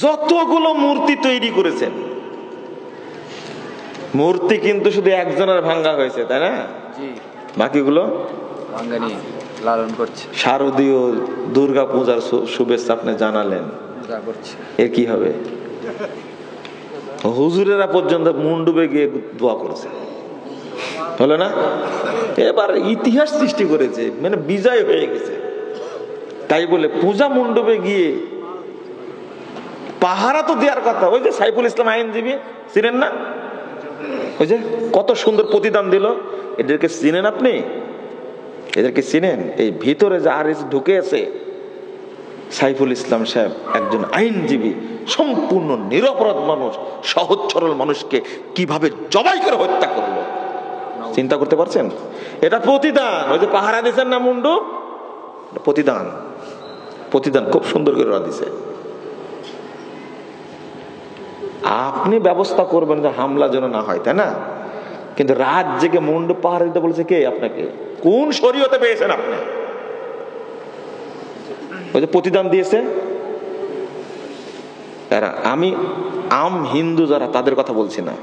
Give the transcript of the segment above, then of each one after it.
যতগুলো মূর্তি তৈরি করেছেন, মূর্তি কিন্তু শুধু একজনের ভাঙ্গা হয়েছে, তাই না? বাকিগুলো ভাঙ্গানি লালন করছে। শারদীয় দুর্গা পূজার শুভেচ্ছা আপনি জানালেন, এর কি হবে? হুজুরেরা পর্যন্ত মুন্ডুবে গিয়ে দোয়া করেছে, হলো না? এবার ইতিহাস সৃষ্টি করেছে, মানে বিজয় হয়ে গেছে। তাই বলে পূজা মণ্ডপে গিয়ে পাহারা তো দেওয়ার কথা। ওই যে সাইফুল ইসলাম আইনজীবী, চিনেন না? ওই যে কত সুন্দর প্রতিদান দিল। এদেরকে চিনেন আপনি? এদেরকে চিনেন? এই ভিতরে যে আর ঢুকে আছে সাইফুল ইসলাম সাহেব, একজন আইনজীবী, সম্পূর্ণ নিরপরাধ মানুষ, সহজ সরল মানুষকে কিভাবে জবাই করে হত্যা করলো, চিন্তা করতে পারছেন? এটা প্রতিদান। ওই যে পাহারা দিচ্ছেন না মুন্ডু, প্রতিদান। প্রতিদান খুব সুন্দর করে দিছে। আপনি ব্যবস্থা করবেন যে হামলা যেন না হয়, তাই না? কিন্তু রাত জেগে মুন্ডু পাহারা দিতে বলছে কে আপনাকে? কোন শরীয়তে পেয়েছেন আপনি? ওই যে প্রতিদান দিয়েছে এরা। আমি আম হিন্দু যারা, তাদের কথা বলছি না।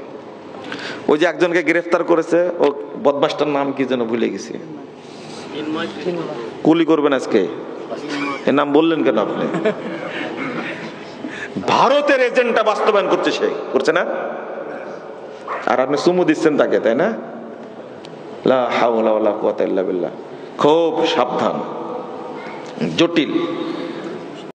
ওই যে একজনকে গ্রেফতার করেছে, ও বদমাসটার নাম কি যেন ভুলে গেছি। কুলি করবেন আজকে, এর নাম বললেন কেন আপনি? ভারতের এজেন্ডা বাস্তবায়ন করছে সে, করছে না? আর আপনি চুমু দিচ্ছেন তাকে, তাই না? লা হাওলা ওয়ালা কুওয়াতা ইল্লা বিল্লাহ। খুব সাবধান, জটিল।